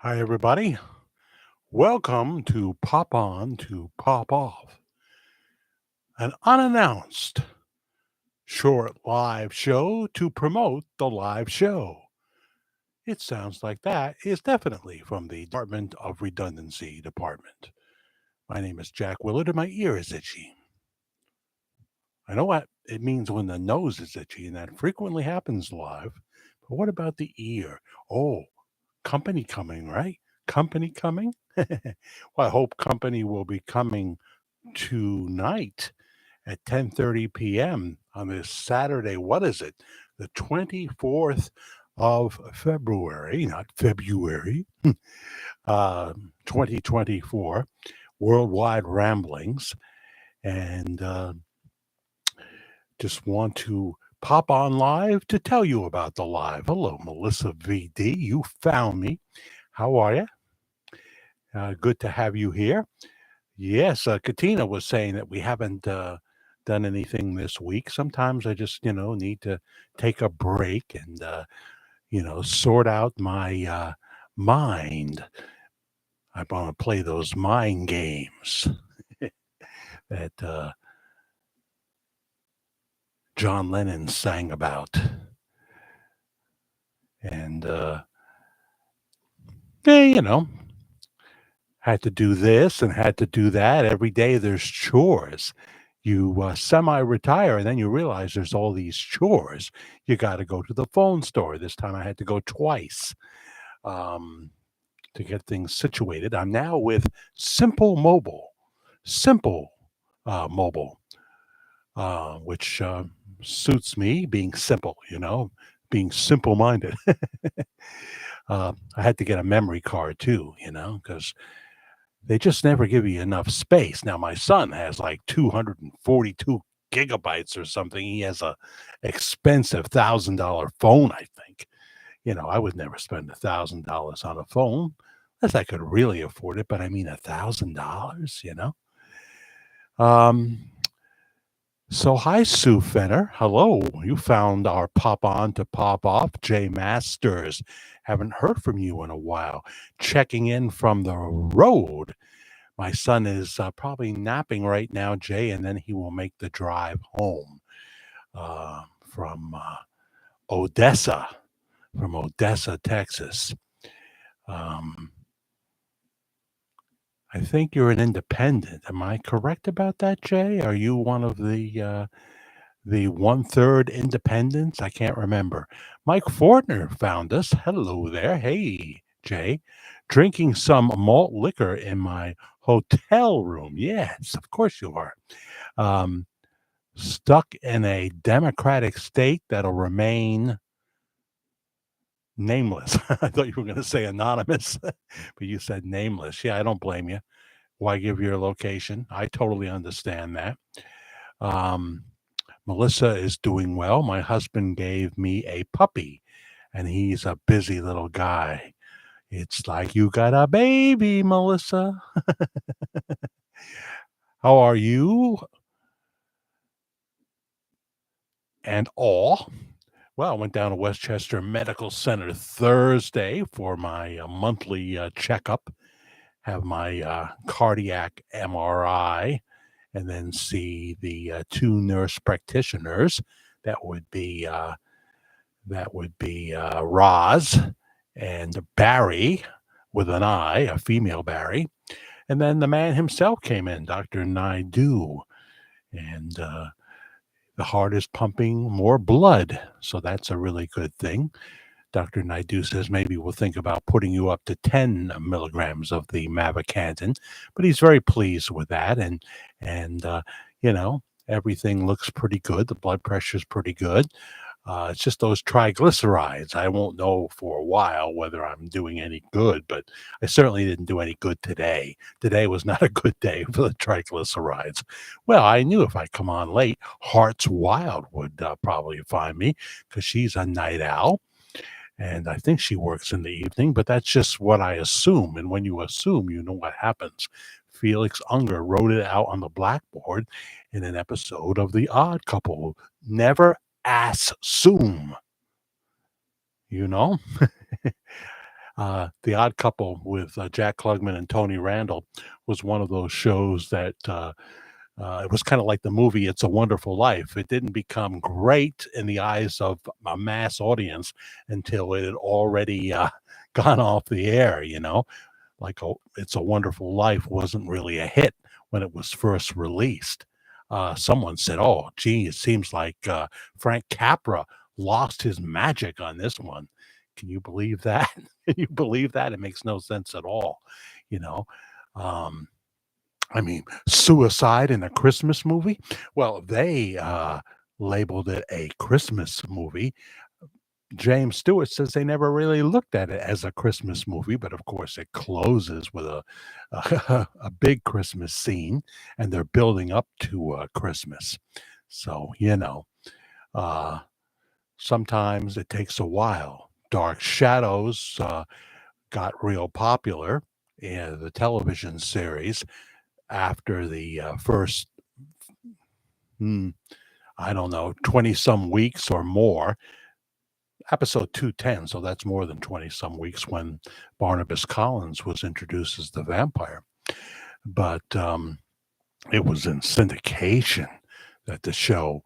Hi, everybody. Welcome to Pop On to Pop Off, an unannounced short live show to promote the live show. It sounds like that is definitely from the Department of Redundancy Department. My name is Jack Willard, and my ear is itchy. I know what it means when the nose is itchy, and that frequently happens live. But what about the ear? Oh, company coming, right? Company coming? Well, I hope company will be coming tonight at 10:30 p.m. on this Saturday. What is it? The 24th of February, not February, 2024, Worldwide Ramblings. And just want to pop on live to tell you about the live. Hello, Melissa VD. You found me. How are you? Good to have you here. Yes, Katina was saying that we haven't done anything this week. Sometimes I just, need to take a break and, sort out my mind. I want to play those mind games that John Lennon sang about. And, you know, had to do this and had to do that. Every day there's chores. You semi-retire and then you realize there's all these chores. You got to go to the phone store. This time I had to go twice um, to get things situated. I'm now with Simple Mobile, which suits me being simple, being simple-minded. I had to get a memory card too, because they just never give you enough space. Now, my son has like 242 gigabytes or something. He has a expensive $1,000 phone, I think. I would never spend $1,000 on a phone unless I could really afford it. But I mean, $1,000. Um, so hi, Sue Fenner. Hello. You found our pop on to pop off, Jay Masters. Haven't heard from you in a while. Checking in from the road. My son is probably napping right now, Jay, and then he will make the drive home from Odessa, Texas. Um, I think you're an independent. Am I correct about that, Jay? Are you one of the one third independents? I can't remember. Mike Fortner found us. Hello there. Hey, Jay. Drinking some malt liquor in my hotel room. Yes, of course you are. Um, Stuck in a democratic state that'll remain nameless. I thought you were going to say anonymous, but you said nameless. Yeah, I don't blame you. Why give your location? I totally understand that. Um, Melissa is doing well. My husband gave me a puppy, and he's a busy little guy. It's like you got a baby, Melissa. How are you? And all. Well, I went down to Westchester Medical Center Thursday for my monthly checkup, have my cardiac MRI, and then see the two nurse practitioners. That would be Roz and Barry with an I, a female Barry, and then the man himself came in, Dr. Naidu, and the heart is pumping more blood, so that's a really good thing. Dr. Naidu says maybe we'll think about putting you up to 10 milligrams of the mavacamten, but he's very pleased with that, and everything looks pretty good. The blood pressure is pretty good. It's just those triglycerides. I won't know for a while whether I'm doing any good, but I certainly didn't do any good today. Today was not a good day for the triglycerides. Well, I knew if I come on late, Hearts Wild would probably find me because she's a night owl. And I think she works in the evening, but that's just what I assume. And when you assume, you know what happens. Felix Unger wrote it out on the blackboard in an episode of The Odd Couple. Never assume, you know? The Odd Couple with Jack Klugman and Tony Randall was one of those shows that it was kind of like the movie It's a Wonderful Life. It didn't become great in the eyes of a mass audience until it had already gone off the air, like It's a Wonderful Life wasn't really a hit when it was first released. Someone said, "Oh, gee, it seems like Frank Capra lost his magic on this one." Can you believe that? Can you believe that? It makes no sense at all, you know. Um, I mean, suicide in a Christmas movie. Well, they labeled it a Christmas movie. James Stewart says they never really looked at it as a Christmas movie, but of course it closes with a big Christmas scene, and they're building up to Christmas. So uh, sometimes it takes a while. Dark Shadows got real popular in the television series after the first, hmm, I don't know, 20 some weeks or more. Episode 210, so that's more than 20 some weeks when Barnabas Collins was introduced as the vampire. But it was in syndication that the show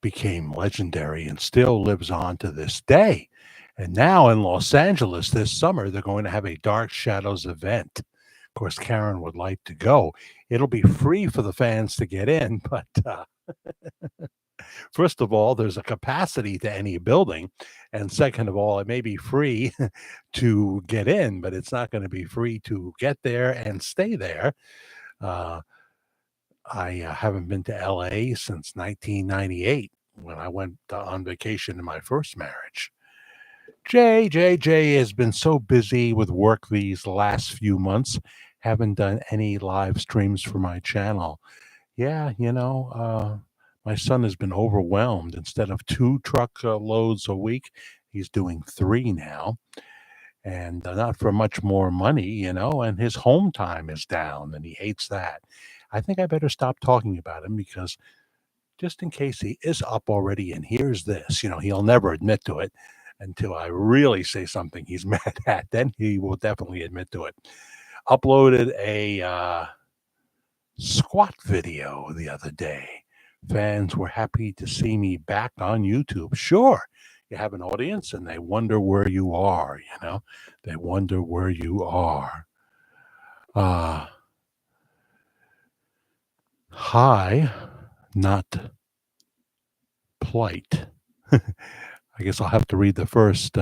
became legendary and still lives on to this day. And now in Los Angeles this summer, they're going to have a Dark Shadows event. Of course, Karen would like to go. It'll be free for the fans to get in, but first of all, there's a capacity to any building. And second of all, it may be free to get in, but it's not going to be free to get there and stay there. Uh, I haven't been to LA since 1998 when I went on vacation in my first marriage. Jay has been so busy with work these last few months, haven't done any live streams for my channel. Yeah, my son has been overwhelmed. Instead of two truck loads a week, he's doing three now, and not for much more money, and his home time is down, and he hates that. I think I better stop talking about him because just in case he is up already and hears this, he'll never admit to it until I really say something he's mad at. Then he will definitely admit to it. Uploaded a squat video the other day. Fans were happy to see me back on YouTube. Sure, you have an audience and they wonder where you are, They wonder where you are. Hi, not plight. I guess I'll have to read the first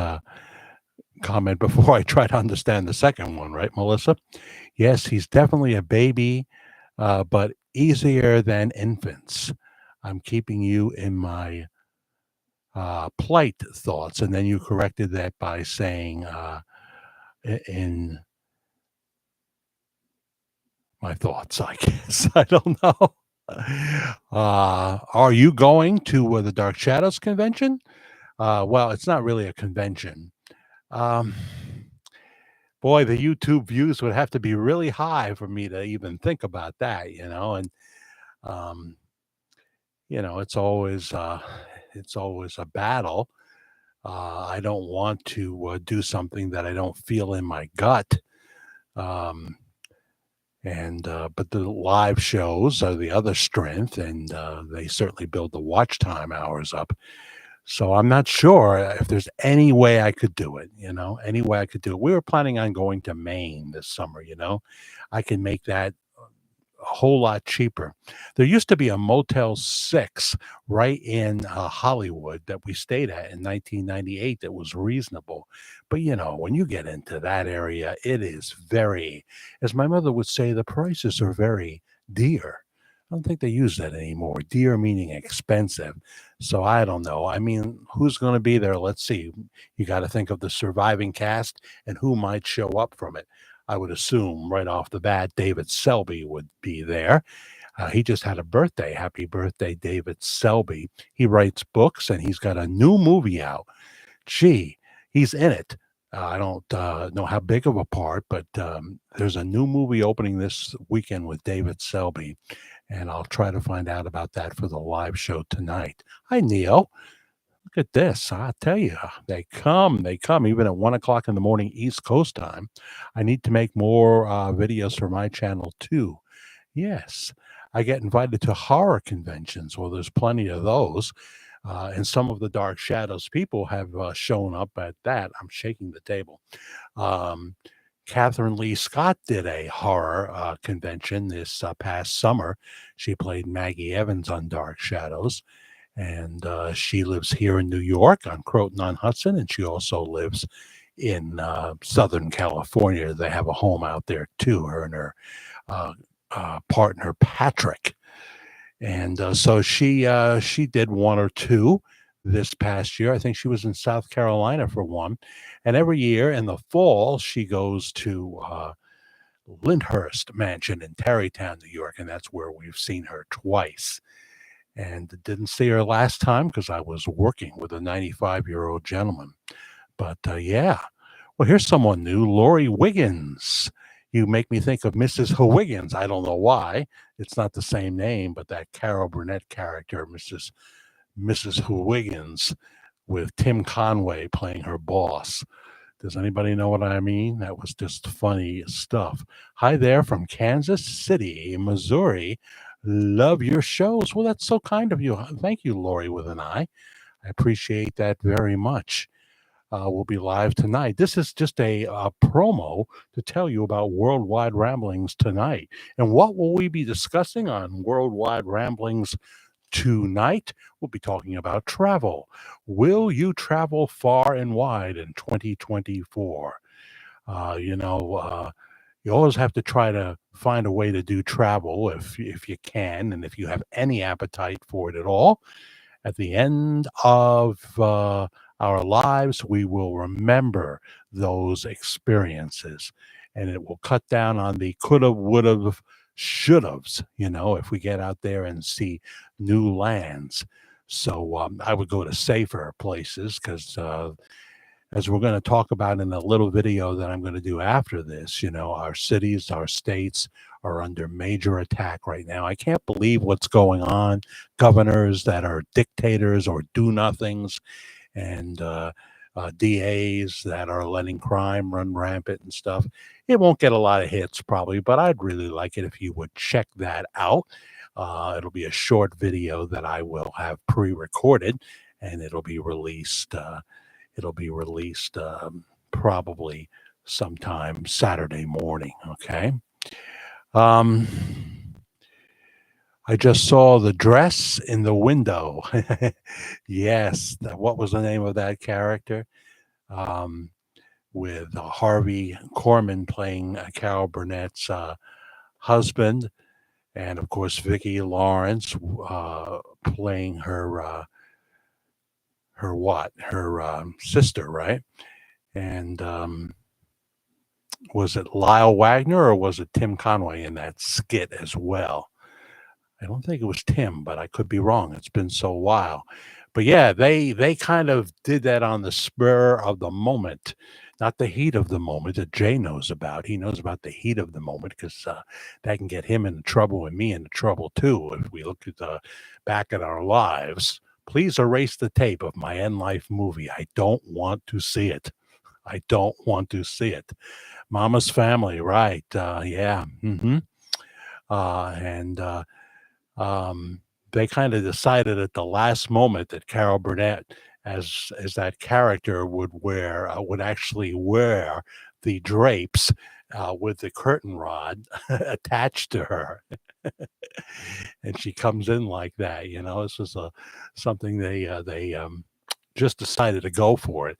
comment before I try to understand the second one, right, Melissa? Yes, he's definitely a baby, but easier than infants. I'm keeping you in my plight thoughts. And then you corrected that by saying in my thoughts, I guess. I don't know. Are you going to the Dark Shadows convention? Well, it's not really a convention. Um, Boy, the YouTube views would have to be really high for me to even think about that, and um, it's always a battle. I don't want to do something that I don't feel in my gut. Um, and but the live shows are the other strength, and they certainly build the watch time hours up. So I'm not sure if there's any way I could do it, any way I could do it. We were planning on going to Maine this summer, I can make that a whole lot cheaper. There used to be a Motel 6 right in Hollywood that we stayed at in 1998 that was reasonable. But, when you get into that area, it is very, as my mother would say, the prices are very dear. I don't think they use that anymore. Dear meaning expensive. So I don't know. I mean, who's going to be there? Let's see. You got to think of the surviving cast and who might show up from it. I would assume right off the bat, David Selby would be there. He just had a birthday. Happy birthday, David Selby. He writes books and he's got a new movie out. Gee, he's in it. I don't know how big of a part, but there's a new movie opening this weekend with David Selby, and I'll try to find out about that for the live show tonight. Hi, Neil. Look at this. I tell you, they come even at 1 o'clock in the morning East Coast time. I need to make more videos for my channel too. Yes, I get invited to horror conventions. Well, there's plenty of those. And some of the Dark Shadows people have shown up at that. I'm shaking the table. Um, Catherine Lee Scott did a horror convention this past summer. She played Maggie Evans on Dark Shadows, and she lives here in New York on Croton on Hudson, and she also lives in Southern California. They have a home out there too, her and her uh, partner Patrick. And so she did one or two this past year. I think she was in South Carolina for one. And every year in the fall, she goes to Lyndhurst Mansion in Tarrytown, New York, and that's where we've seen her twice. And didn't see her last time because I was working with a 95-year-old gentleman. But yeah, well, here's someone new, Lori Wiggins. You make me think of Mrs. Higgins. I don't know why. It's not the same name, but that Carol Burnett character, Mrs. Higgins, with Tim Conway playing her boss. Does anybody know what I mean? That was just funny stuff. Hi there from Kansas City, Missouri. Love your shows. Well, that's so kind of you. Thank you, Lori with an I. I appreciate that very much. Will be live tonight. This is just a promo to tell you about Worldwide Ramblings tonight. And what will we be discussing on Worldwide Ramblings tonight? We'll be talking about travel. Will you travel far and wide in 2024? Uh, you know, uh, you always have to try to find a way to do travel if you can, and if you have any appetite for it at all. At the end of our lives, we will remember those experiences, and it will cut down on the coulda, woulda, shoulda's, if we get out there and see new lands. So I would go to safer places because, as we're going to talk about in a little video that I'm going to do after this, our cities, our states are under major attack right now. I can't believe what's going on. Governors that are dictators or do nothings, and DAs that are letting crime run rampant and stuff. It won't get a lot of hits probably, but I'd really like it if you would check that out. It'll be a short video that I will have pre-recorded, and it'll be released. Probably sometime Saturday morning. Okay. Um, I just saw the dress in the window. Yes. What was the name of that character? Um, with Harvey Korman playing Carol Burnett's husband, and of course Vicki Lawrence playing her sister, right? And was it Lyle Wagner or was it Tim Conway in that skit as well? I don't think it was Tim, but I could be wrong. It's been so while. But yeah, they kind of did that on the spur of the moment, not the heat of the moment that Jay knows about. He knows about the heat of the moment because that can get him into trouble and me into trouble too. If we look at back at our lives, please erase the tape of my end life movie. I don't want to see it. I don't want to see it. Mama's Family, right? Yeah. And they kind of decided at the last moment that Carol Burnett, as that character, would actually wear the drapes with the curtain rod attached to her, and she comes in like that. This is something they just decided to go for it.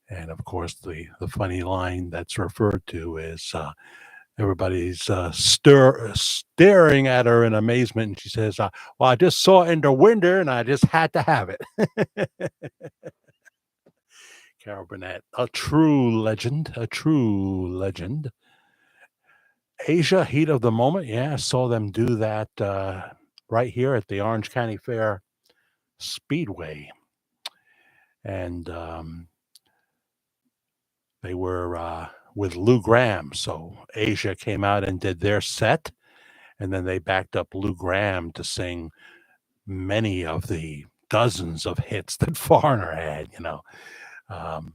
And of course, the funny line that's referred to is everybody's staring at her in amazement, and she says, "Well, I just saw it in the window, and I just had to have it." Carol Burnett, a true legend, a true legend. Asia, heat of the moment. Yeah, I saw them do that right here at the Orange County Fair Speedway, and they were with Lou Gramm. So Asia came out and did their set, and then they backed up Lou Gramm to sing many of the dozens of hits that Foreigner had,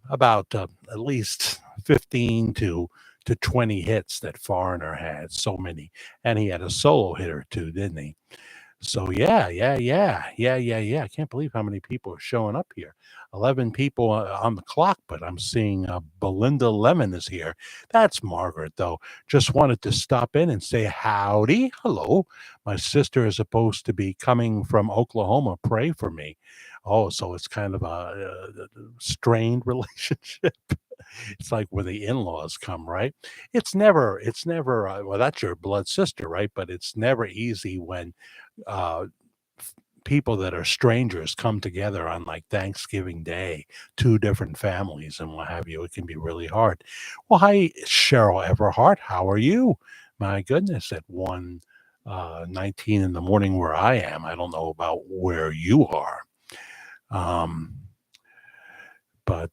about at least 15 to 20 hits that Foreigner had, so many. And he had a solo hit or two, didn't he? So yeah. I can't believe how many people are showing up here. 11 people on the clock, but I'm seeing Belinda Lemon is here. That's Margaret, though. Just wanted to stop in and say howdy. Hello. My sister is supposed to be coming from Oklahoma. Pray for me. Oh, so it's kind of a strained relationship. It's like where the in-laws come, right? It's never, well, that's your blood sister, right? But it's never easy when uh, people that are strangers come together on like Thanksgiving Day, two different families and what have you. It can be really hard. Well, hi, Cheryl Everhart. How are you? My goodness, at 1:19 in the morning where I am. I don't know about where you are. Um, but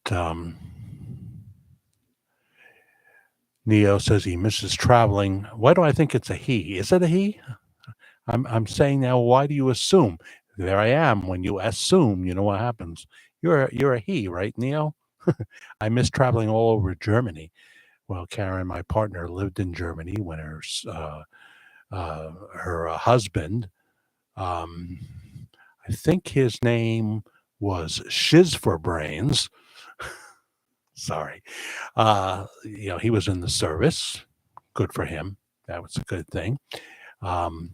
Neo says he misses traveling. Why do I think it's a he? Is it a he? I'm saying now, why do you assume? There I am. When you assume, you know what happens. You're a he, right, Neo? I miss traveling all over Germany. Well, Karen, my partner, lived in Germany when her husband, um, I think his name was Shiz for Brains. Sorry, he was in the service. Good for him. That was a good thing. Um,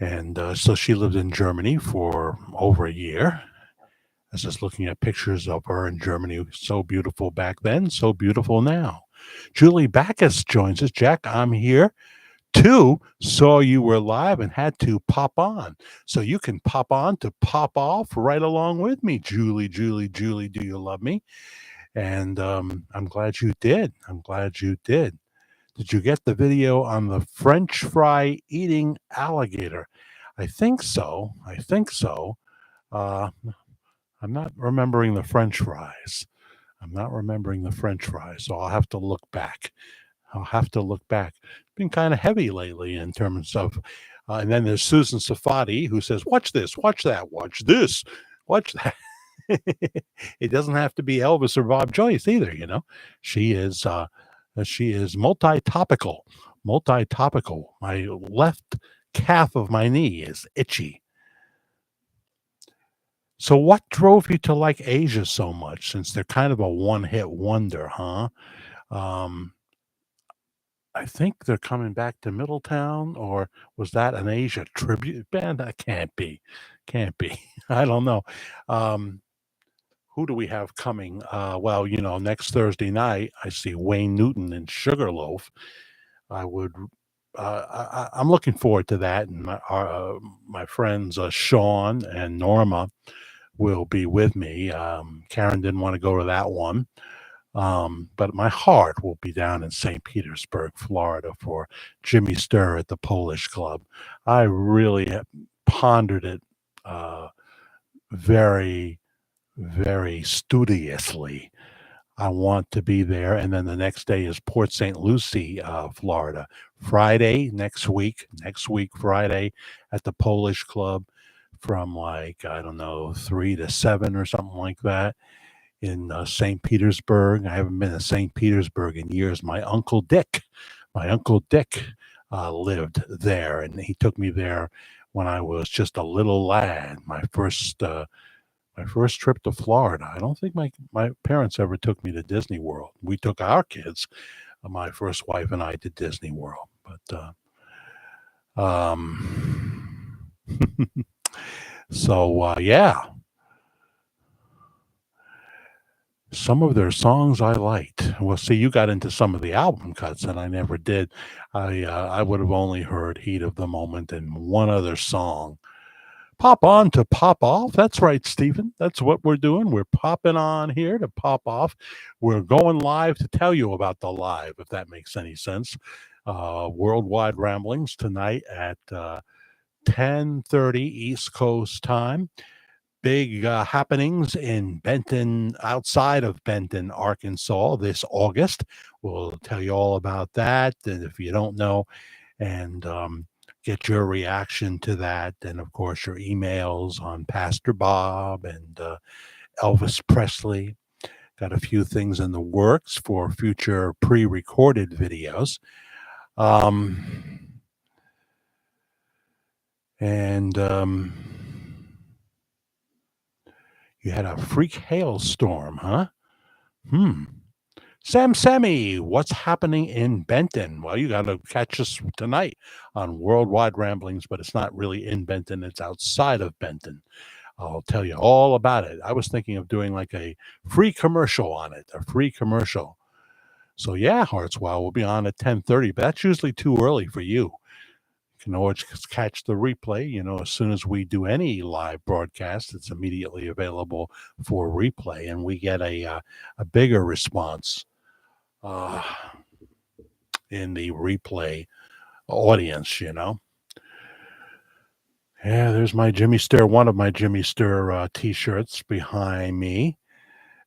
and so she lived in Germany for over a year. I was just looking at pictures of her in Germany. So beautiful back then, so beautiful now. Julie Backus joins us. Jack, I'm here too. Saw you were live and had to pop on. So you can pop on to pop off right along with me. Julie, do you love me? And I'm glad you did. I'm glad you did. Did you get the video on the French fry eating alligator? I think so. I think so. Uh, I'm not remembering the French fries. I'm not remembering the French fries, so I'll have to look back. I'll have to look back. It's been kind of heavy lately in terms of, and then there's Susan Safadi who says, "Watch this, watch that, watch this, watch that." It doesn't have to be Elvis or Bob Joyce either, you know. She is multi-topical, multi-topical. My left calf of my knee is itchy. So what drove you to like Asia so much, since they're kind of a one-hit wonder, huh? Um, I think they're coming back to Middletown, or was that an Asia tribute band? That can't be. Can't be. I don't know. Um, who do we have coming? Well, next Thursday night, I see Wayne Newton and Sugarloaf. I would. I'm looking forward to that, and my friends Sean and Norma will be with me. Karen didn't want to go to that one, but my heart will be down in St. Petersburg, Florida, for Jimmy Sturr at the Polish Club. I really have pondered it very, very studiously. I want to be there. And then the next day is Port St. Lucie, Florida. Friday, next week, Friday at the Polish Club from like, I don't know, 3 to 7 or something like that in St. Petersburg. I haven't been to St. Petersburg in years. My uncle Dick lived there, and he took me there when I was just a little lad. My first trip to Florida. I don't think my parents ever took me to Disney World. We took our kids, my first wife and I, to Disney World. But so yeah, some of their songs I liked. Well, see, you got into some of the album cuts, and I never did. I would have only heard "Heat of the Moment" and one other song. Pop on to pop off. That's right, Stephen. That's what we're doing. We're popping on here to pop off. We're going live to tell you about the live, if that makes any sense. Worldwide Ramblings tonight at 10:30 East Coast time. Big happenings in Benton, outside of Benton, Arkansas, this August. We'll tell you all about that. And if you don't know, and get your reaction to that, and of course your emails on Pastor Bob and Elvis Presley. Got a few things in the works for future pre-recorded videos. Um, and You had a freak hailstorm, huh? Hmm. Sam Sammy, what's happening in Benton? Well, you got to catch us tonight on Worldwide Ramblings, but it's not really in Benton, it's outside of Benton. I'll tell you all about it. I was thinking of doing like a free commercial on it, a free commercial. So yeah, Hartswell will be on at 10:30, but that's usually too early for you. You can always catch the replay. As soon as we do any live broadcast, it's immediately available for replay, and we get a bigger response uh, in the replay audience. Yeah, there's my Jimmy Stir, one of my Jimmy Stir T-shirts behind me.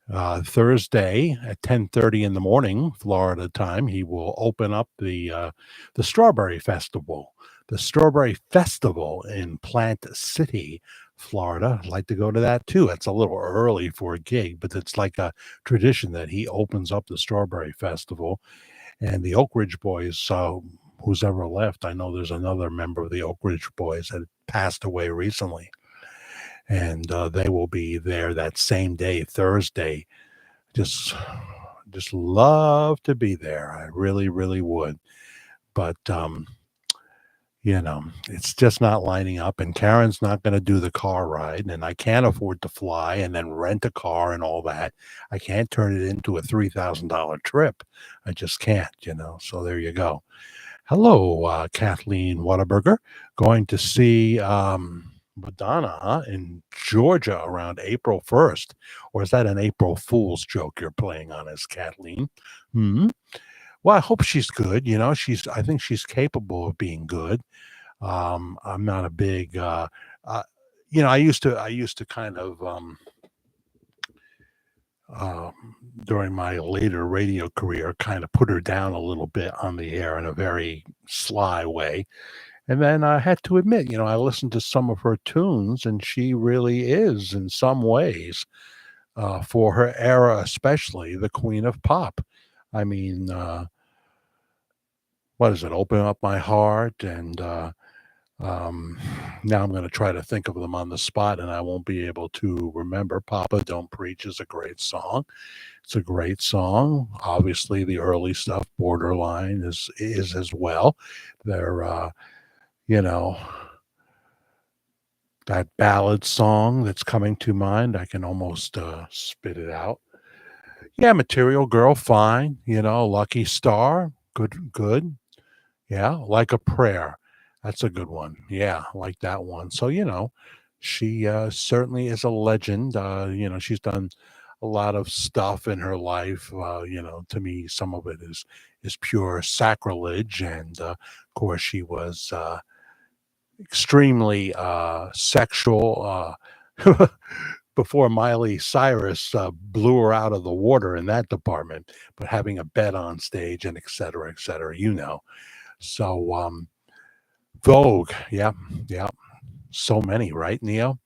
Thursday at 10:30 in the morning, Florida time, he will open up the Strawberry Festival. The Strawberry Festival in Plant City, Florida. I'd like to go to that too. It's a little early for a gig, but it's like a tradition that he opens up the Strawberry Festival. And the Oak Ridge Boys, who's ever left, I know there's another member of the Oak Ridge Boys that passed away recently, and they will be there that same day, Thursday. Just love to be there. I really, really would. But it's just not lining up, and Karen's not going to do the car ride, and I can't afford to fly and then rent a car and all that. I can't turn it into a $3,000 trip. I just can't. So there you go. Hello, Kathleen Whataburger. Going to see Madonna, huh, in Georgia around April 1st. Or is that an April Fool's joke you're playing on us, Kathleen? Hmm. Well, I hope she's good. I think she's capable of being good. I'm not a big, uh, I used to kind of, uh, during my later radio career, kind of put her down a little bit on the air in a very sly way. And then I had to admit, I listened to some of her tunes, and she really is, in some ways, for her era, especially the queen of pop. I mean, what is it? Open Up My Heart. And um, now I'm going to try to think of them on the spot, and I won't be able to remember. Papa Don't Preach is a great song. It's a great song. Obviously, the early stuff, Borderline, is as well. They're, you know, that ballad song that's coming to mind. I can almost spit it out. Yeah, Material Girl, fine. Lucky Star, good, good. Yeah, Like a Prayer. That's a good one. Yeah, like that one. So, she certainly is a legend. She's done a lot of stuff in her life. To me, some of it is pure sacrilege. And of course, she was extremely sexual before Miley Cyrus blew her out of the water in that department, but having a bet on stage and et cetera, et cetera, So, Vogue, yeah, yeah, so many, right, Neo?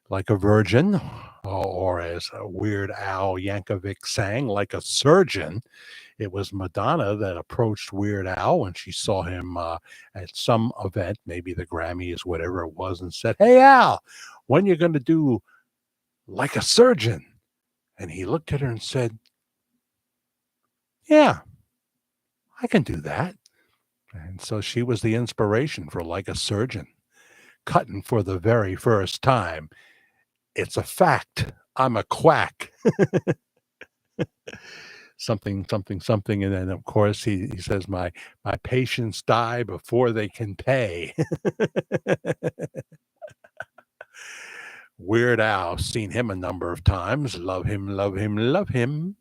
Like a Virgin, or as Weird Al Yankovic sang, like a surgeon. It was Madonna that approached Weird Al when she saw him at some event, maybe the Grammys, whatever it was, and said, "Hey, Al, when you going to do Like a Surgeon?" And he looked at her and said, "Yeah, I can do that." And so she was the inspiration for Like a Surgeon, cutting for the very first time. It's a fact. I'm a quack. Something, something, something. And then, of course, he says, my patients die before they can pay. Weird Al, seen him a number of times. Love him, love him, love him.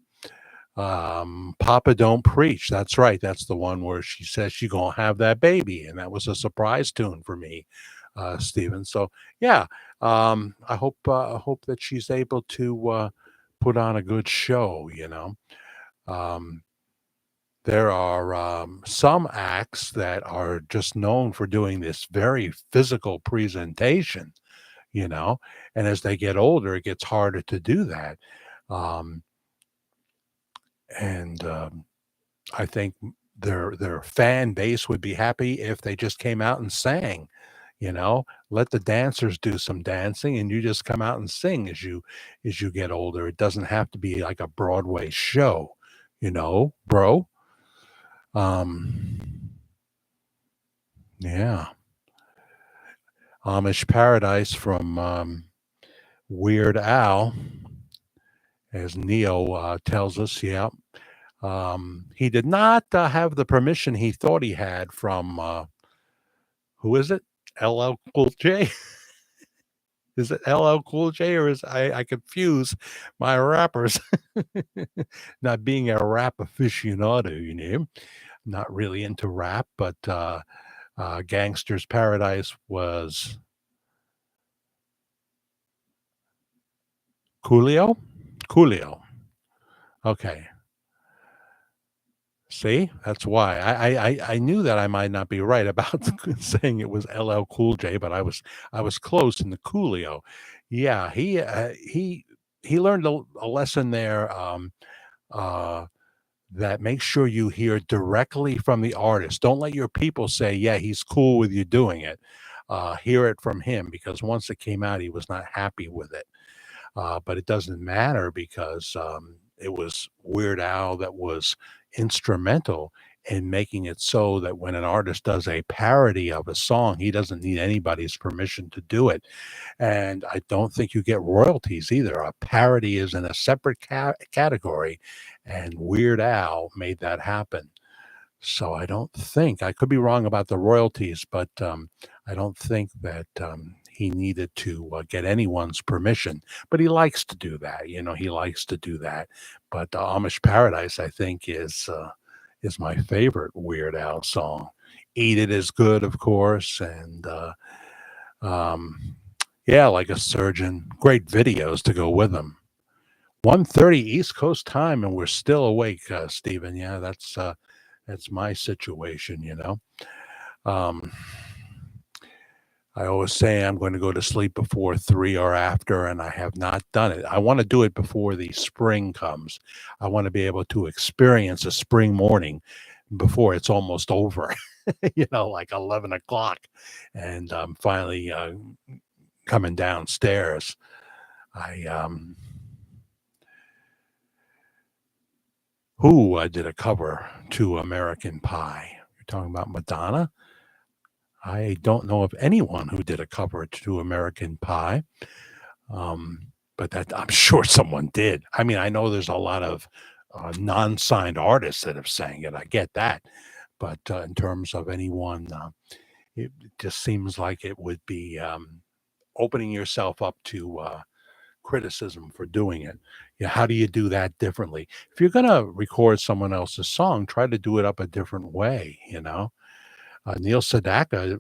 Papa Don't Preach. That's right. That's the one where she says she's gonna have that baby, and that was a surprise tune for me, Stephen. So yeah, I hope that she's able to put on a good show. Um, There are some acts that are just known for doing this very physical presentation, you know, and as they get older, it gets harder to do that. Um, and I think their fan base would be happy if they just came out and sang, you know? Let the dancers do some dancing and you just come out and sing as you get older. It doesn't have to be like a Broadway show, bro. Um, yeah. Amish Paradise from Weird Al, as Neo tells us. Yeah. He did not have the permission he thought he had from who is it? LL Cool J? Is it LL Cool J or is I confuse my rappers. Not being a rap aficionado, not really into rap, but Gangster's Paradise was Coolio? Coolio. Okay. See, that's why I knew that I might not be right about saying it was LL Cool J, but I was close in the Coolio. Yeah, he learned a lesson there. Uh, that make sure you hear directly from the artist. Don't let your people say, "Yeah, he's cool with you doing it." Hear it from him because once it came out, he was not happy with it. But it doesn't matter because it was Weird Al that was instrumental in making it so that when an artist does a parody of a song, he doesn't need anybody's permission to do it. And I don't think you get royalties either. A parody is in a separate category, and Weird Al made that happen. So I don't think I could be wrong about the royalties, but I don't think that he needed to get anyone's permission. But he likes to do that. He likes to do that. But Amish Paradise, I think, is my favorite Weird Al song. Eat It is good, of course, and um, yeah, like a surgeon. Great videos to go with them. 1:30 East Coast time, and we're still awake, Stephen. Yeah, that's my situation. Um, I always say I'm going to go to sleep before 3 or after, and I have not done it. I want to do it before the spring comes. I want to be able to experience a spring morning before it's almost over, like 11 o'clock. And I'm finally coming downstairs. I Who did a cover to American Pie? You're talking about Madonna? I don't know of anyone who did a cover to American Pie, but that I'm sure someone did. I mean, I know there's a lot of non-signed artists that have sang it. I get that, but in terms of anyone, it just seems like it would be opening yourself up to criticism for doing it. Yeah, how do you do that differently? If you're gonna record someone else's song, try to do it up a different way. Neil Sedaka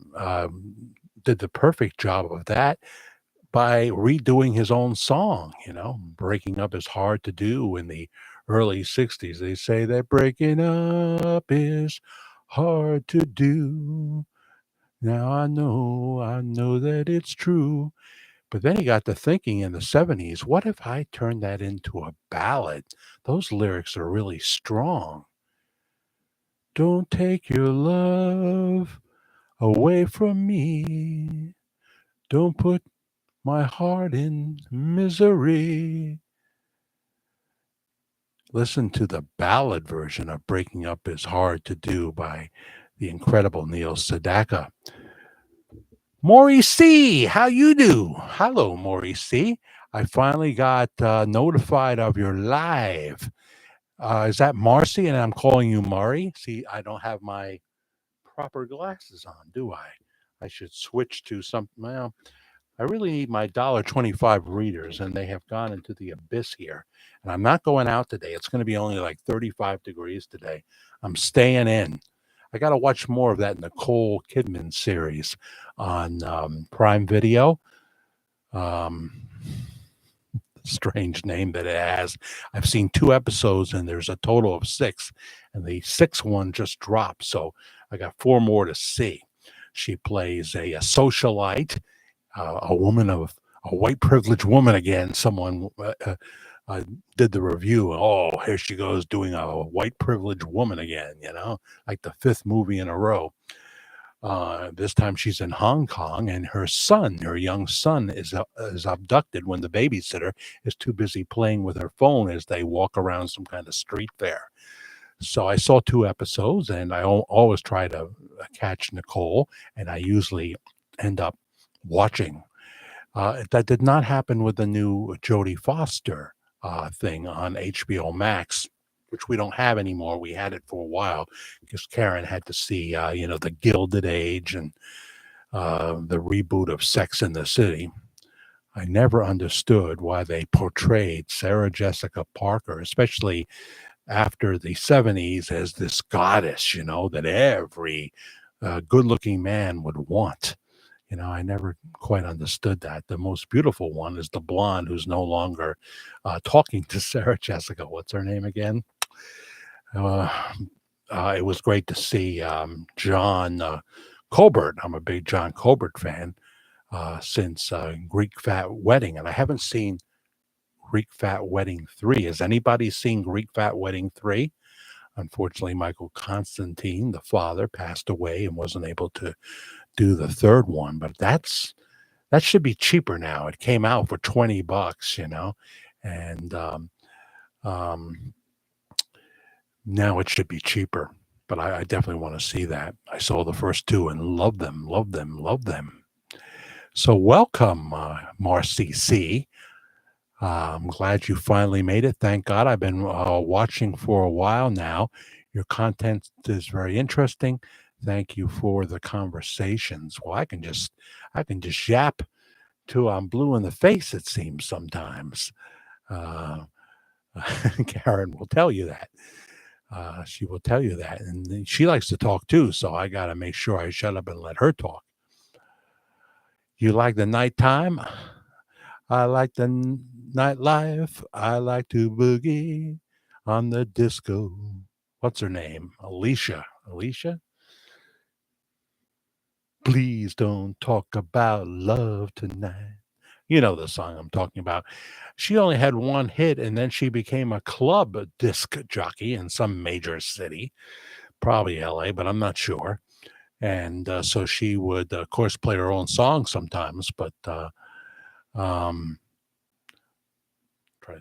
did the perfect job of that by redoing his own song. Breaking up is hard to do in the early 60s. They say that breaking up is hard to do. Now I know that it's true. But then he got to thinking in the 70s, what if I turned that into a ballad? Those lyrics are really strong. Don't take your love away from me. Don't put my heart in misery. Listen to the ballad version of Breaking Up is Hard to Do by the incredible Neil Sedaka. Maurice C., how you do? Hello, Maurice C. I finally got notified of your live. Is that Marcy? And I'm calling you Murray. See, I don't have my proper glasses on, do I? I should switch to something. Well, I really need my $1.25 readers, and they have gone into the abyss here. And I'm not going out today. It's going to be only like 35 degrees today. I'm staying in. I got to watch more of that Nicole Kidman series on Prime Video. Um, strange name that it has. I've seen 2 episodes, and there's a total of 6, and the 6th one just dropped, so I got 4 more to see. She plays a socialite, a woman of a white privileged woman again. Someone uh, did the review. Oh, here she goes doing a white privileged woman again, like the 5th movie in a row. This time she's in Hong Kong, and her young son, is abducted when the babysitter is too busy playing with her phone as they walk around some kind of street fair. So I saw 2 episodes, and I always try to catch Nicole, and I usually end up watching. That did not happen with the new Jodie Foster thing on HBO Max, which we don't have anymore. We had it for a while because Karen had to see, the Gilded Age and the reboot of Sex in the City. I never understood why they portrayed Sarah Jessica Parker, especially after the 70s, as this goddess, that every good-looking man would want. I never quite understood that. The most beautiful one is the blonde who's no longer talking to Sarah Jessica. What's her name again? It was great to see John Colbert. I'm a big John Colbert fan since Greek Fat Wedding, and I haven't seen Greek Fat Wedding 3. Has anybody seen Greek Fat Wedding 3? Unfortunately, Michael Constantine, the father, passed away and wasn't able to do the 3rd one, but that should be cheaper now. It came out for $20, and now it should be cheaper. But I definitely want to see that. I saw the first 2 and love them, love them, love them. So welcome, Marcy C. I'm glad you finally made it. Thank God. I've been watching for a while now. Your content is very interesting. Thank you for the conversations. Well, I can just yap till I'm blue in the face, it seems sometimes. Karen will tell you that. She will tell you that. And she likes to talk too, so I got to make sure I shut up and let her talk. You like the nighttime? I like the nightlife. I like to boogie on the disco. What's her name? Alicia. Alicia? Please don't talk about love tonight. You know the song I'm talking about. She only had 1 hit, and then she became a club disc jockey in some major city, probably LA, but I'm not sure. And so she would, of course, play her own songs sometimes, but try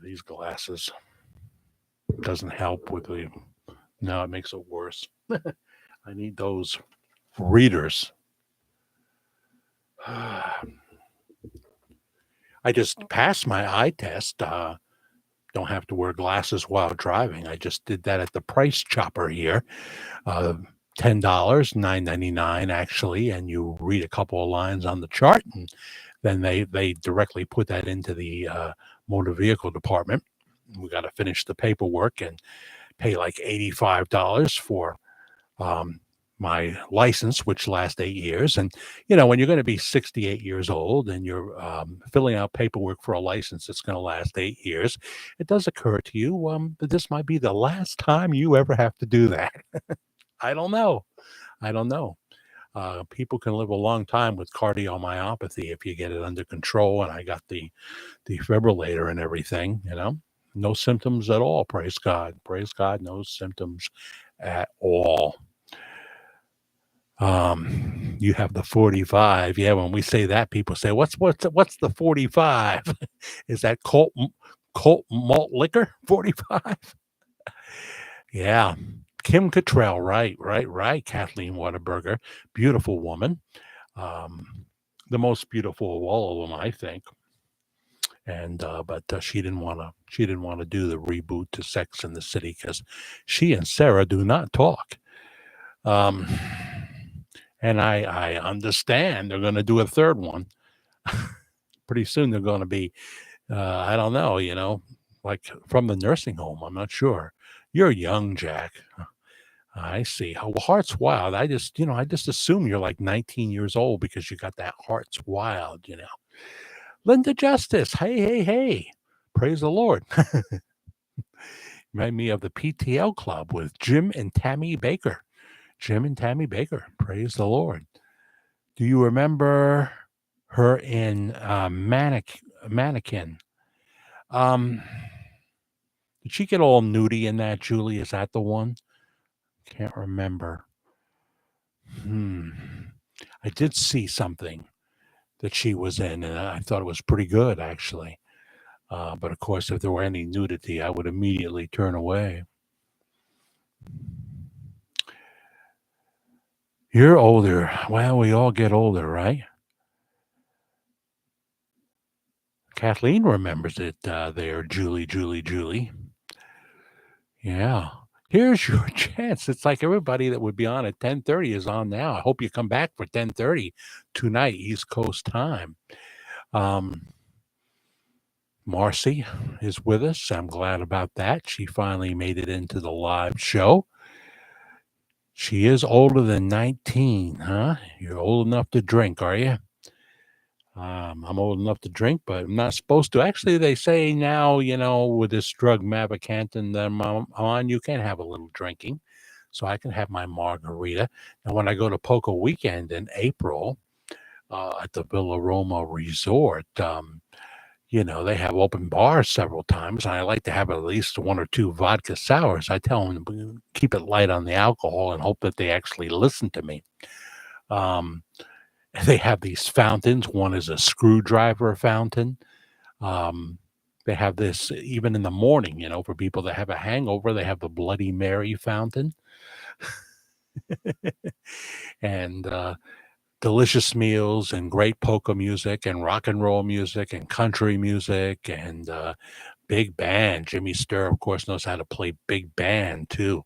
these glasses. Doesn't help with the, no, it makes it worse. I need those readers. I just passed my eye test. Don't have to wear glasses while driving. I just did that at the Price Chopper here. $10, $9.99 actually, and you read a couple of lines on the chart, and then they directly put that into the motor vehicle department. We got to finish the paperwork and pay like $85 for my license, which lasts 8 years. And, when you're going to be 68 years old and you're filling out paperwork for a license that's going to last 8 years, it does occur to you that this might be the last time you ever have to do that. I don't know. People can live a long time with cardiomyopathy if you get it under control. And I got the defibrillator and everything, no symptoms at all. Praise God. Praise God. No symptoms at all. You have the 45. Yeah, when we say that, people say, "What's the 45? Is that Colt malt liquor 45?" Yeah, Kim Cattrall, right. Kathleen Whataburger, beautiful woman, the most beautiful of all of them, I think. And but she didn't want to do the reboot to Sex in the City because she and Sarah do not talk. And I understand they're going to do a 3rd one. Pretty soon they're going to be, I don't know, like from the nursing home. I'm not sure. You're young, Jack. I see. Oh, Hearts Wild. I just assume you're like 19 years old because you got that Hearts Wild, Linda Justice. Hey. Praise the Lord. Remind me of the PTL Club with Jim and Tammy Baker. Jim and Tammy Baker. Praise the Lord. Do you remember her in Mannequin? Um, did she get all nudie in that, Julie? Is that the one? Can't remember. I did see something that she was in, and I thought it was pretty good, actually. But of course, if there were any nudity, I would immediately turn away. You're older. Well, we all get older, right? Kathleen remembers it there, Julie, Julie, Julie. Yeah. Here's your chance. It's like everybody that would be on at 10:30 is on now. I hope you come back for 10:30 tonight, East Coast time. Marcy is with us. I'm glad about that. She finally made it into the live show. She is older than 19, huh? You're old enough to drink, are you? I'm old enough to drink, but I'm not supposed to. Actually, they say now, with this drug Mavacamten that I'm on, you can have a little drinking. So I can have my margarita. And when I go to Poco Weekend in April at the Villa Roma Resort, they have open bars several times. And I like to have at least one or two vodka sours. I tell them to keep it light on the alcohol and hope that they actually listen to me. They have these fountains. One is a screwdriver fountain. They have this even in the morning, for people that have a hangover, they have the Bloody Mary fountain. And delicious meals and great polka music and rock and roll music and country music and big band. Jimmy Sturr, of course, knows how to play big band too.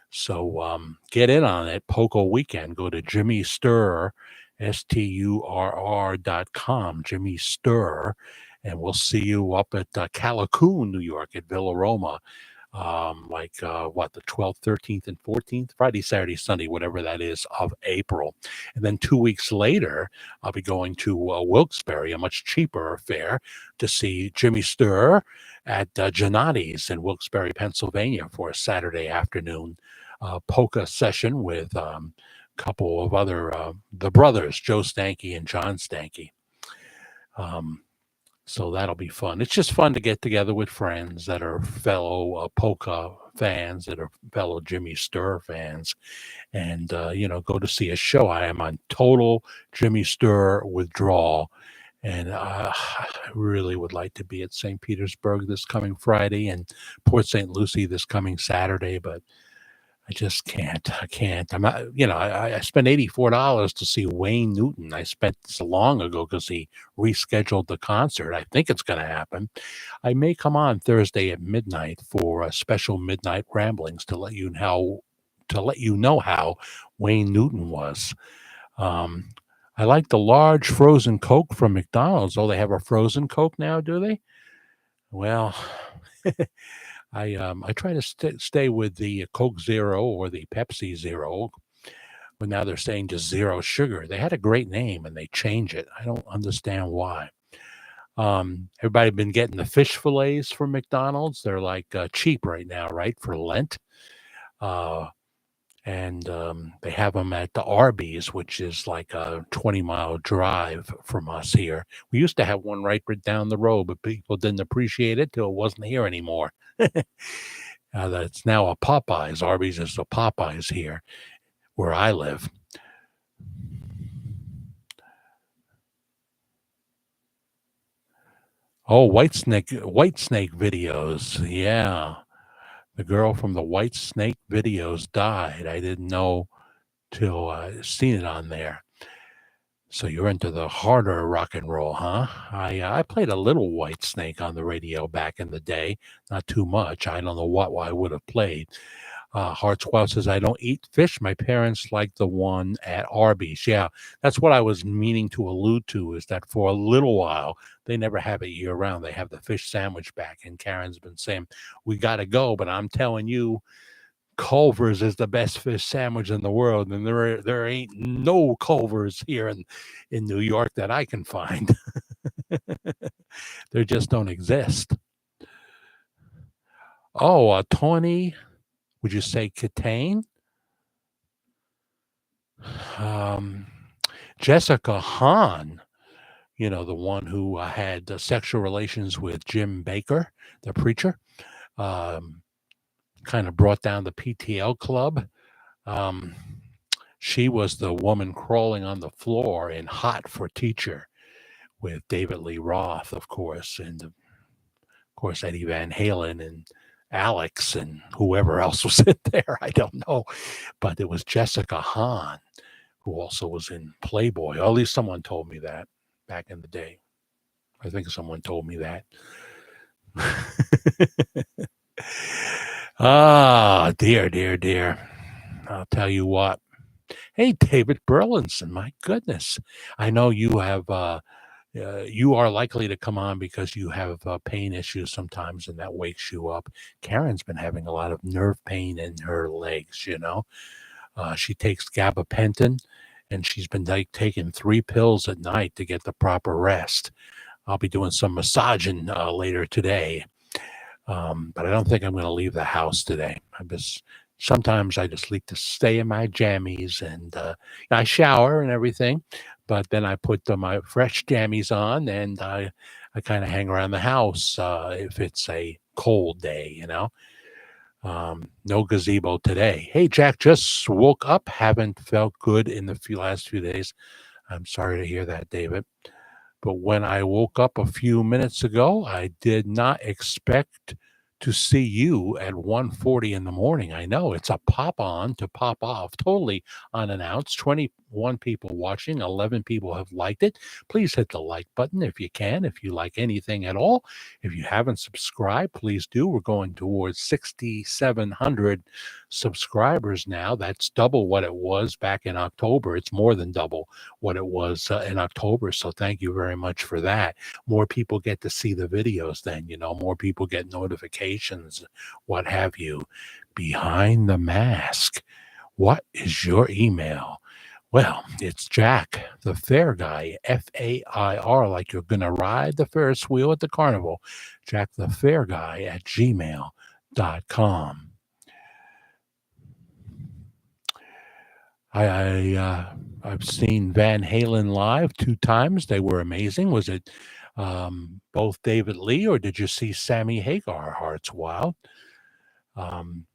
So get in on it. Poco Weekend. Go to Jimmy Sturr, STURR.com, Jimmy Sturr, and we'll see you up at Callicoon, New York, at Villa Roma. The 12th, 13th, and 14th, Friday, Saturday, Sunday, whatever that is, of April. And then 2 weeks later, I'll be going to Wilkes-Barre, a much cheaper affair, to see Jimmy Sturr at Gianotti's in Wilkes-Barre, Pennsylvania, for a Saturday afternoon polka session with a couple of other, the brothers, Joe Stanky and John Stanky. So that'll be fun. It's just fun to get together with friends that are fellow polka fans, that are fellow Jimmy Sturr fans, and, go to see a show. I am on total Jimmy Sturr withdrawal, and I really would like to be at St. Petersburg this coming Friday and Port St. Lucie this coming Saturday, but I just can't. I can't. I'm not, I spent $84 to see Wayne Newton. I spent this long ago because he rescheduled the concert. I think it's going to happen. I may come on Thursday at midnight for a special midnight ramblings to let you know how Wayne Newton was. I like the large frozen Coke from McDonald's. Oh, they have a frozen Coke now, do they? Well, I try to stay with the Coke Zero or the Pepsi Zero, but now they're saying just zero sugar. They had a great name and they change it. I don't understand why. Everybody been getting the fish fillets from McDonald's. They're like cheap right now, right, for Lent. And they have them at the Arby's, which is like a 20-mile drive from us here. We used to have one right down the road, but people didn't appreciate it till it wasn't here anymore. That's now a Popeyes. Arby's is a Popeyes here where I live. Oh, White Snake videos. Yeah. The girl from the White Snake videos died. I didn't know till I seen it on there. So you're into the harder rock and roll, huh? I played a little White Snake on the radio back in the day, not too much. I don't know what I would have played. Hartswell says, I don't eat fish. My parents like the one at Arby's. Yeah, that's what I was meaning to allude to, is that for a little while, they never have it year round. They have the fish sandwich back. And Karen's been saying, we got to go. But I'm telling you, Culver's is the best fish sandwich in the world, and there ain't no Culver's here in New York that I can find. They just don't exist. Oh, Tawny, would you say Katane? Um, Jessica Hahn, the one who had sexual relations with Jim Baker, the preacher, um, kind of brought down the PTL club. Um, she was the woman crawling on the floor in Hot for Teacher with David Lee Roth, of course, and of course Eddie Van Halen and Alex and whoever else was in there. I don't know, but it was Jessica Hahn who also was in Playboy. Or at least someone told me that back in the day. I think someone told me that. Ah, dear, dear, dear. I'll tell you what. Hey, David Burlinson, my goodness. I know you are likely to come on because you have pain issues sometimes and that wakes you up. Karen's been having a lot of nerve pain in her legs. She takes gabapentin and she's been taking 3 pills at night to get the proper rest. I'll be doing some massaging later today. But I don't think I'm going to leave the house today. Sometimes I just like to stay in my jammies and I shower and everything, but then I put my fresh jammies on and I kind of hang around the house if it's a cold day. No gazebo today. Hey, Jack, just woke up. Haven't felt good in the last few days. I'm sorry to hear that, David. But when I woke up a few minutes ago, I did not expect to see you at 1:40 in the morning. I know it's a pop on to pop off, totally unannounced. 21 people watching, 11 people have liked it. Please hit the like button if you can, if you like anything at all. If you haven't subscribed, please do. We're going towards 6,700 subscribers now. That's double what it was back in October. It's more than double what it was in October. So thank you very much for that. More people get to see the videos then, more people get notifications, what have you. Behind the Mask. What is your email? Well, it's Jack, the fair guy, FAIR, like you're going to ride the Ferris wheel at the carnival. Jack, the fair guy at gmail.com. I've seen Van Halen live 2 times. They were amazing. Was it both David Lee or did you see Sammy Hagar, Hearts Wild? Um,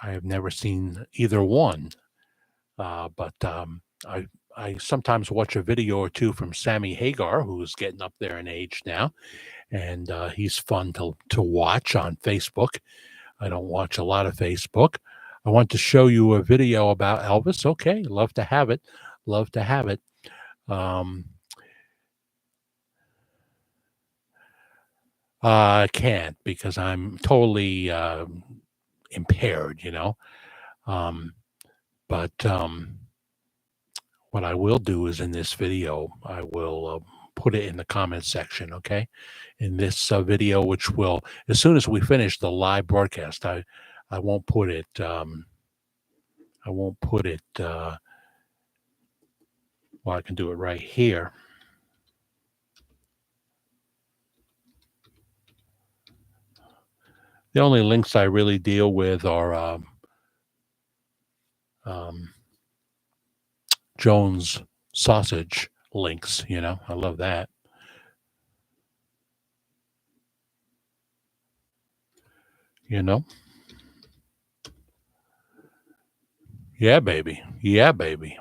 I have never seen either one, but I sometimes watch a video or two from Sammy Hagar, who's getting up there in age now, and he's fun to watch on Facebook. I don't watch a lot of Facebook. I want to show you a video about Elvis. Okay, love to have it. Love to have it. Um, I can't because I'm totally impaired. Um, but what I will do is in this video, I will put it in the comment section. Okay, in this video, which will, as soon as we finish the live broadcast, I won't put it. I won't put it. Well, I can do it right here. The only links I really deal with are Jones sausage links. I love that. Yeah, baby. Yeah, baby.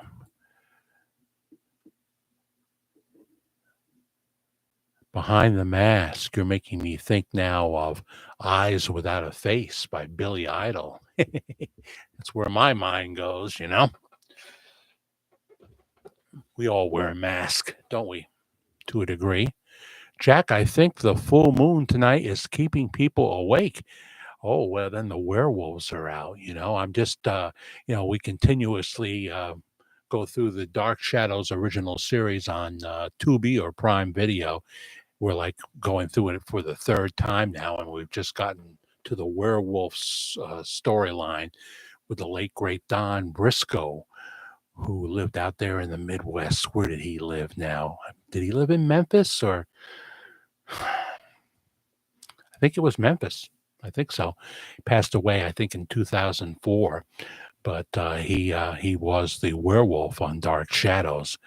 Behind the Mask. You're making me think now of Eyes Without a Face by Billy Idol. That's where my mind goes. We all wear a mask, don't we? To a degree. Jack, I think the full moon tonight is keeping people awake. Oh, well, then the werewolves are out. I'm just, we continuously go through the Dark Shadows original series on Tubi or Prime Video. We're like going through it for the third time now, and we've just gotten to the werewolves storyline with the late, great Don Briscoe, who lived out there in the Midwest. Where did he live now? Did he live in Memphis or? I think it was Memphis. I think so. He passed away, I think, in 2004. But he was the werewolf on Dark Shadows.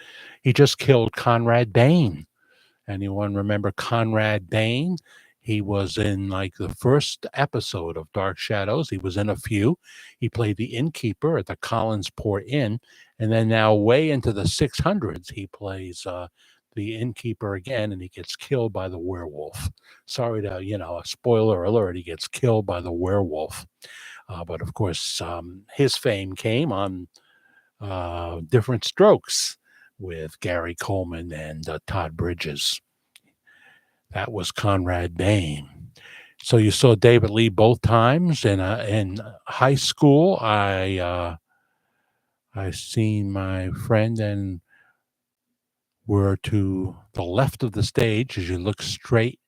He just killed Conrad Bain. Anyone remember Conrad Bain? He was in like the first episode of Dark Shadows. He was in a few. He played the innkeeper at the Collinsport Inn, and then now way into the 600s, he plays the innkeeper again, and he gets killed by the werewolf. Sorry to, a spoiler alert. He gets killed by the werewolf. But of course, his fame came on Different Strokes with Gary Coleman and Todd Bridges. That was Conrad Bain. So you saw David Lee both times in high school. I seen my friend, and we're to the left of the stage as you look straight.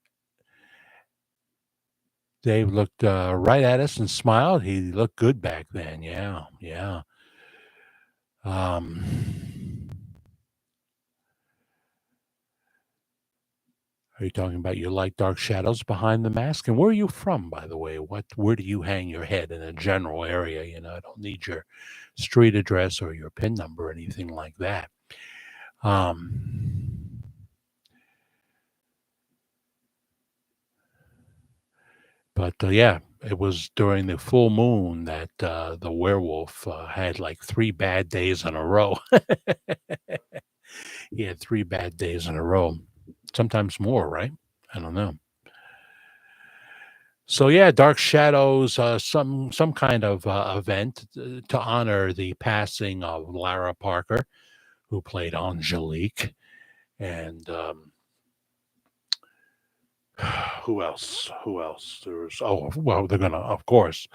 Dave looked right at us and smiled. He looked good back then. Yeah, yeah. Are you talking about you like Dark Shadows Behind the Mask? And where are you from, by the way? Where do you hang your head in a general area? I don't need your street address or your PIN number or anything like that. But yeah, it was during the full moon that the werewolf had like 3 bad days in a row. He had 3 bad days in a row, sometimes more, right? I don't know. So yeah, Dark Shadows, some kind of event to honor the passing of Lara Parker, who played Angelique, and who else? Who else? There's they're gonna, of course,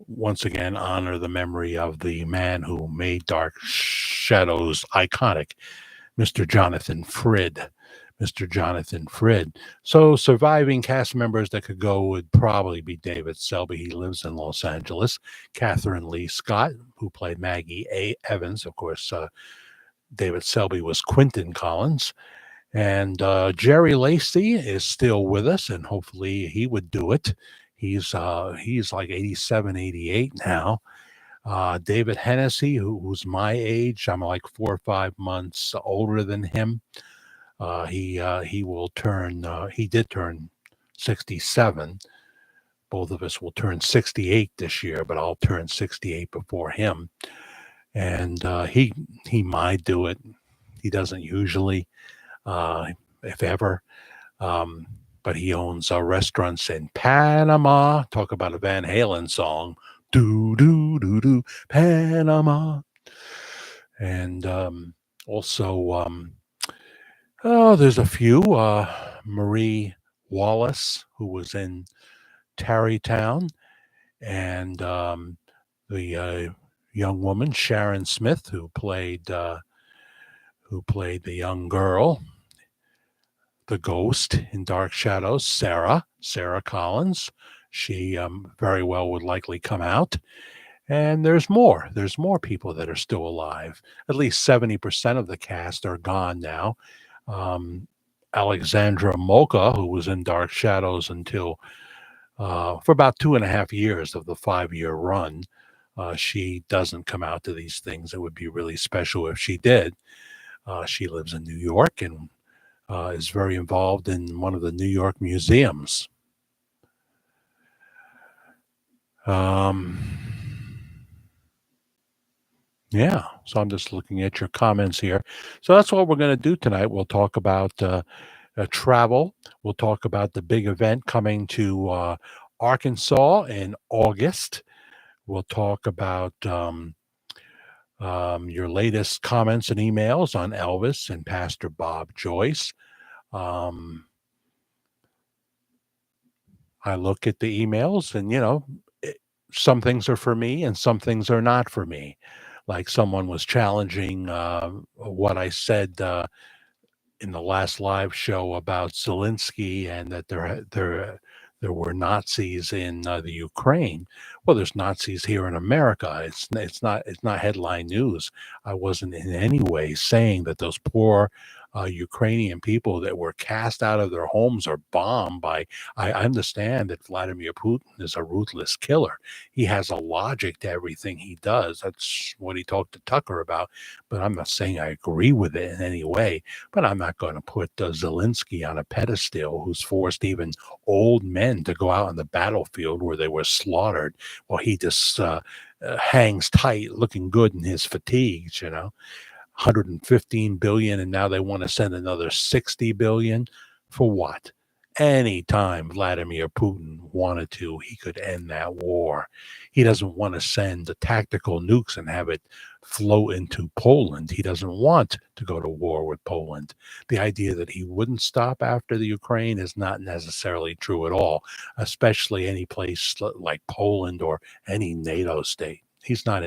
once again honor the memory of the man who made Dark Shadows iconic, Mr. Jonathan Frid. Mr. Jonathan Frid. So surviving cast members that could go would probably be David Selby. He lives in Los Angeles. Catherine Lee Scott, who played Maggie A. Evans. Of course, David Selby was Quentin Collins. And Jerry Lacey is still with us, and hopefully he would do it. He's like 87, 88 now. David Hennessy, who's my age. I'm like 4 or 5 months older than him. He will turn. He did turn 67. Both of us will turn 68 this year, but I'll turn 68 before him. And he might do it. He doesn't usually, if ever. But he owns restaurants in Panama. Talk about a Van Halen song. Do do do do Panama. And also. There's a few. Marie Wallace, who was in Tarrytown, and the young woman Sharon Smith, who played the young girl, the ghost in Dark Shadows. Sarah Collins. She very well would likely come out. And there's more. There's more people that are still alive. At least 70% of the cast are gone now. Alexandra Mocha, who was in Dark Shadows until for about 2.5 years of the 5-year run. She doesn't come out to these things. It would be really special if she did. She lives in New York and is very involved in one of the New York museums. Yeah, so I'm just looking at your comments here. So that's what we're going to do tonight. We'll talk about travel. We'll talk about the big event coming to Arkansas in August. We'll talk about your latest comments and emails on Elvis and Pastor Bob Joyce. I look at the emails and, some things are for me and some things are not for me. Like someone was challenging what I said in the last live show about Zelensky and that there were Nazis in the Ukraine. Well, there's Nazis here in America. It's not headline news. I wasn't in any way saying that those poor Ukrainian people that were cast out of their homes or bombed by. I understand that Vladimir Putin is a ruthless killer. He has a logic to everything he does. That's what he talked to Tucker about. But I'm not saying I agree with it in any way. But I'm not going to put Zelensky on a pedestal, who's forced even old men to go out on the battlefield where they were slaughtered, while he just hangs tight, looking good in his fatigues. 115 billion, and now they want to send another 60 billion. For what? Anytime Vladimir Putin wanted to, he could end that war. He doesn't want to send the tactical nukes and have it flow into Poland. He doesn't want to go to war with Poland. The idea that he wouldn't stop after the Ukraine is not necessarily true at all, especially any place like Poland or any NATO state. He's not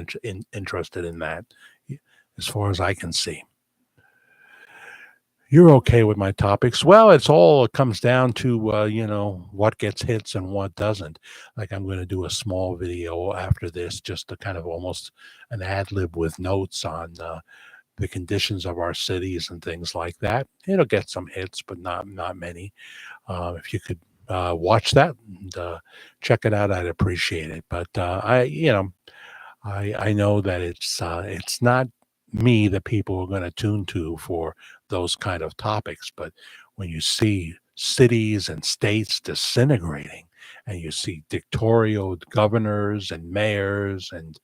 interested in that, as far as I can see. You're okay with my topics? Well, it comes down to what gets hits and what doesn't. Like, I'm going to do a small video after this, just to kind of almost an ad lib with notes on the conditions of our cities and things like that. It'll get some hits, but not many. If you could watch that and check it out, I'd appreciate it. But I know that it's not me that people are going to tune to for those kind of topics, but when you see cities and states disintegrating, and you see dictatorial governors and mayors and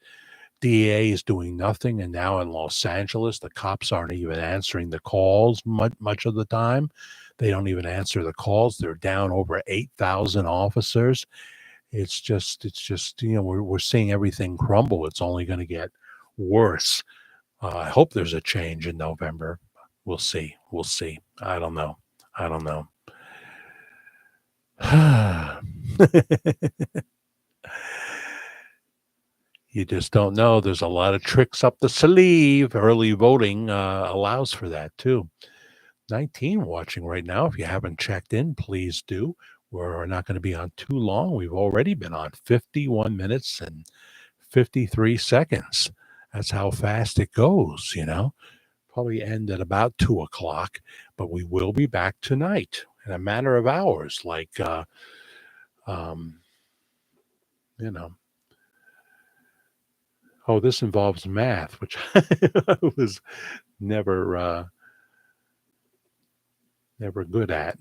DAs doing nothing, and now in Los Angeles, the cops aren't even answering the calls much of the time. They don't even answer the calls. They're down over 8,000 officers. It's just we're seeing everything crumble. It's only going to get worse. I hope there's a change in November. We'll see. We'll see. I don't know. I don't know. You just don't know. There's a lot of tricks up the sleeve. Early voting allows for that too. 19 watching right now. If you haven't checked in, please do. We're not going to be on too long. We've already been on 51 minutes and 53 seconds. That's how fast it goes, Probably end at about 2 o'clock, but we will be back tonight in a matter of hours. Like, um, you know, oh, this involves math, which I was never, never good at.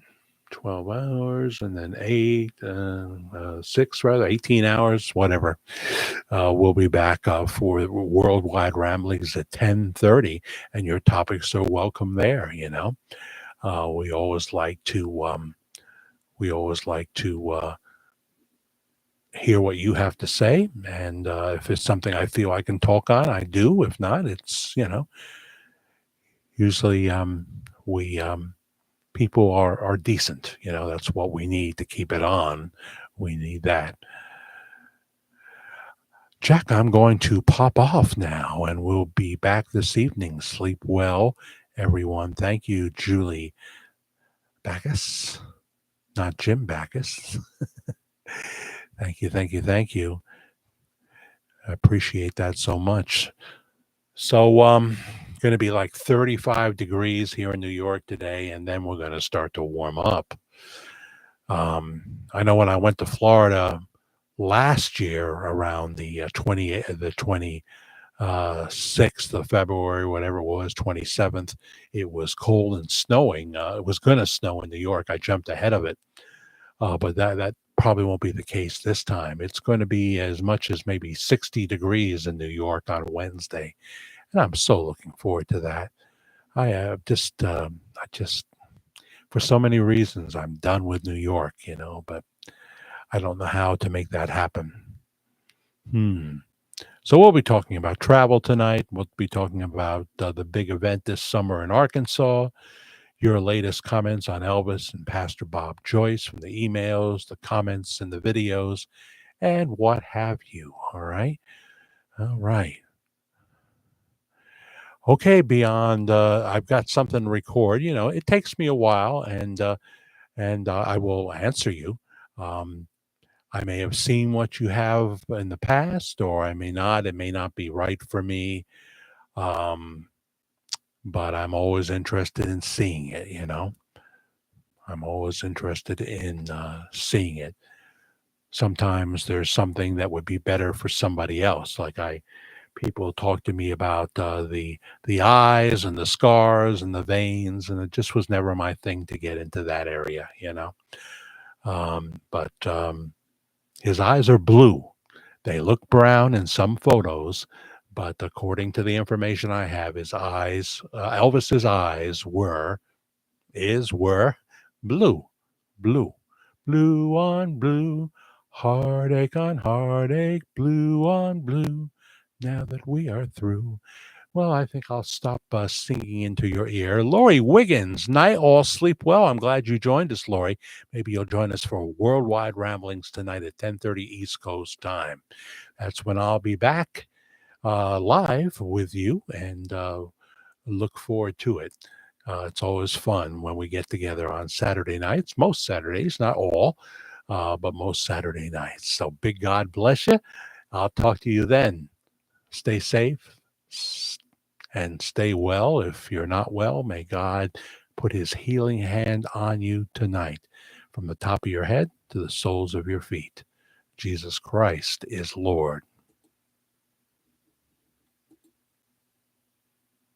12 hours and then 6 rather, 18 hours, whatever. We'll be back for Worldwide Ramblings at 10:30, and your topics are welcome there. We always like to hear what you have to say, and if it's something I feel I can talk on, I do. If not, it's usually we people are decent. That's what we need to keep it on. We need that. Jack, I'm going to pop off now, and we'll be back this evening. Sleep well, everyone. Thank you, Julie Backus, not Jim Backus. Thank you, thank you, thank you. I appreciate that so much. So, going to be like 35 degrees here in New York today, and then we're going to start to warm up. I know when I went to Florida last year around the 6th of February, whatever it was, 27th, it was cold and snowing. It was going to snow in New York. I jumped ahead of it, but that probably won't be the case this time. It's going to be as much as maybe 60 degrees in New York on Wednesday, and I'm so looking forward to that. I just for so many reasons, I'm done with New York, but I don't know how to make that happen. So we'll be talking about travel tonight. We'll be talking about the big event this summer in Arkansas, your latest comments on Elvis and Pastor Bob Joyce from the emails, the comments, and the videos, and what have you. All right. All right. Okay, Beyond, I've got something to record. It takes me a while, and I will answer you. I may have seen what you have in the past, or I may not. It may not be right for me. Um, but I'm always interested in seeing it, you know? I'm always interested in seeing it. Sometimes there's something that would be better for somebody else. Like people talk to me about the eyes and the scars and the veins, and it just was never my thing to get into that area, you know. But his eyes are blue. They look brown in some photos, but according to the information I have, Elvis's eyes were blue, blue, blue on blue, heartache on heartache, blue on blue. Now that we are through. Well, I think I'll stop singing into your ear. Lori Wiggins, night all, sleep well. I'm glad you joined us, Lori. Maybe you'll join us for Worldwide Ramblings tonight at 10:30 East Coast time. That's when I'll be back live with you, and look forward to it. It's always fun when we get together on Saturday nights, most Saturdays, not all, but most Saturday nights. So big God bless you. I'll talk to you then. Stay safe and stay well. If you're not well, may God put his healing hand on you tonight, from the top of your head to the soles of your feet. Jesus Christ is Lord.